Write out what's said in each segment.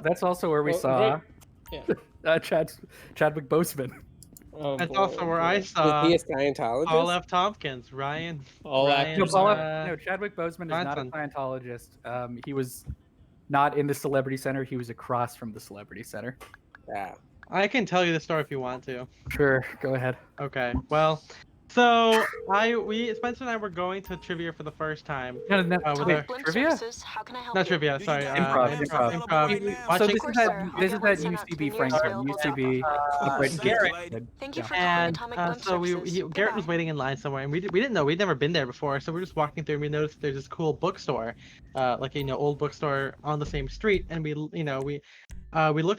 That's also where we saw Chadwick Boseman. Oh, That's boy, also where I Is saw he a Scientologist? Paul F. Tompkins, Ryan. No, Chadwick Boseman is not a Johnson. Scientologist. He was not in the Celebrity Center. He was across from the Celebrity Center. Yeah. I can tell you the story if you want to. Sure, go ahead. Okay. Well, so Spencer and I were going to trivia for the first time. Trivia? Not trivia. Sorry. Improv. So Watching. this is at UCB, Franklin. UCB. Garrett. Thank you for And calling Atomic Blood so Services. Garrett was waiting in line somewhere, and we didn't know, we'd never been there before, so we're just walking through, and we noticed there's this cool bookstore, old bookstore on the same street, and we looked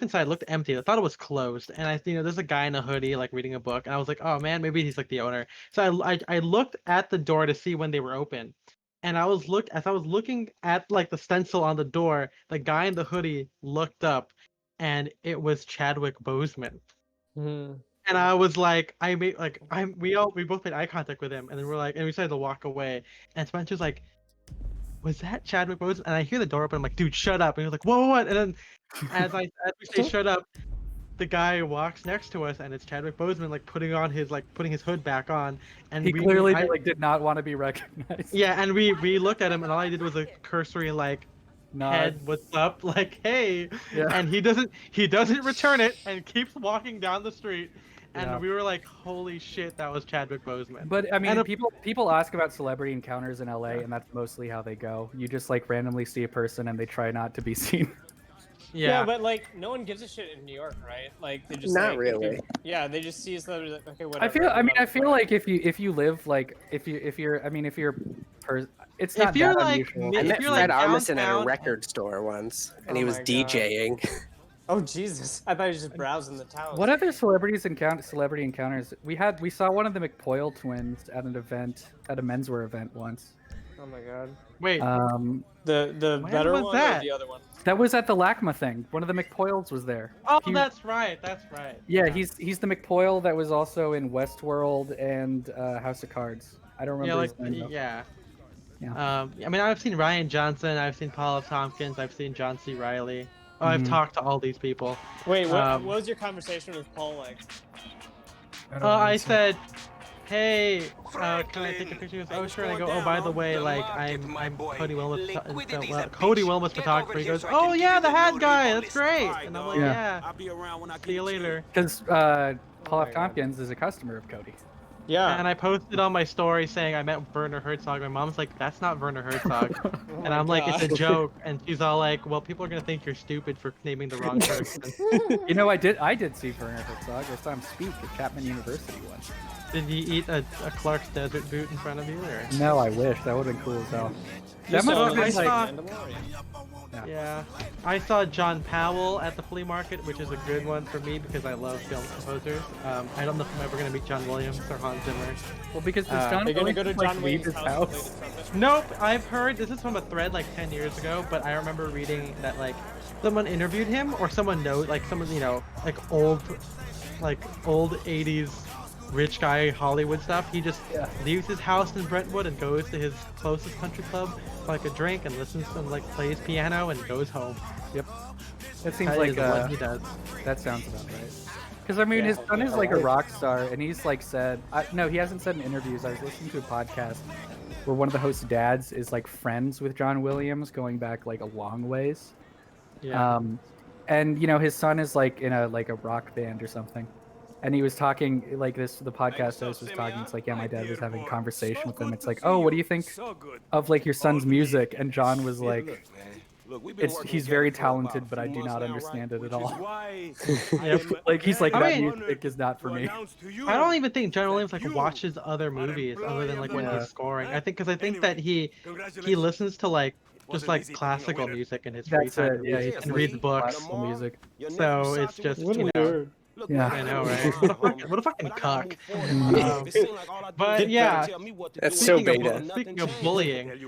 inside, looked empty. I thought it was closed, and there's a guy in a hoodie like reading a book, and I was like, oh man, maybe he's like the owner. So I looked at the door to see when they were open, and as I was looking at like the stencil on the door, the guy in the hoodie looked up, and it was Chadwick Boseman. And I was like, we both made eye contact with him, and then and we started to walk away. And Spencer's like, was that Chadwick Boseman? And I hear the door open. I'm like, dude, shut up. And he was like, whoa, what? And then as we say shut up, the guy walks next to us, and it's Chadwick Boseman, like putting his hood back on. And he clearly did not want to be recognized. Yeah, and we looked at him, and all I did was a cursory head, what's up? Like, hey. Yeah. And he doesn't return it, and keeps walking down the street. And we were like, holy shit, that was Chadwick Boseman. But I mean, people ask about celebrity encounters in LA, and that's mostly how they go. You just randomly see a person, and they try not to be seen. Yeah, but no one gives a shit in New York, right? Like they just not really. They just see a celebrity like, okay, whatever. I feel like if you live it's not that unusual. I met Fred Armisen at a record store once, and he was DJing. Oh Jesus! I thought he was just browsing the town. What other celebrity encounters? We saw one of the McPoyle twins at an event, at a menswear event once. Oh my god! Wait. The better one or the other one? That was at the LACMA thing. One of the McPoyles was there. Oh, that's right. Yeah, he's the McPoyle that was also in Westworld and House of Cards. I don't remember his name, yeah. I mean, I've seen Ryan Johnson, I've seen Paul F. Tompkins, I've seen John C. Reilly. Oh, I've talked to all these people. Wait, what was your conversation with Paul like? I said, hey, can I take a picture? Oh, sure. And I go, oh, by the way, I'm Cody Wilmus photographer. He goes, oh yeah, the hat guy. That's great. And I'm like, yeah. See you later. Because Paul F. Tompkins is a customer of Cody. Yeah. And I posted on my story saying I met Werner Herzog. My mom's like, that's not Werner Herzog. And I'm like, it's a joke. And she's all like, well, people are gonna think you're stupid for naming the wrong person. I did see Werner Herzog. I saw him speak at Chapman University once. Did he eat a Clark's Desert boot in front of you? Or? No, I wish. That would have been cool as hell. That must have been Yeah. I saw John Powell at the flea market, which is a good one for me because I love film composers. I don't know if I'm ever going to meet John Williams or Hans Zimmer. Well, because John Williams go to John Williams' house. Nope, I've heard, this is from a thread 10 years ago, but I remember reading that someone interviewed him or someone old 80s rich guy Hollywood stuff. He just leaves his house in Brentwood and goes to his closest country club for a drink and listens to plays piano and goes home. Yep. That seems like what he does. That sounds about right. Because I mean, his son is a rock star, and he's said, no, he hasn't said in interviews. I was listening to a podcast where one of the host's dads is friends with John Williams, going back a long ways. Yeah. And his son is in a rock band or something. And he was talking the podcast host was talking. It's my dad was having a conversation with him. It's oh, what do you think of your son's music? And John was he's very talented, but I do not understand it at all. He's that music is not for me. I don't even think John Williams watches other movies other than when he's scoring. I think that he listens to just classical music in his free time. Yeah, he and reads books. Music. So it's just Yeah, I know, right? What a fucking cock. But yeah, that's so beta. Speaking of bullying,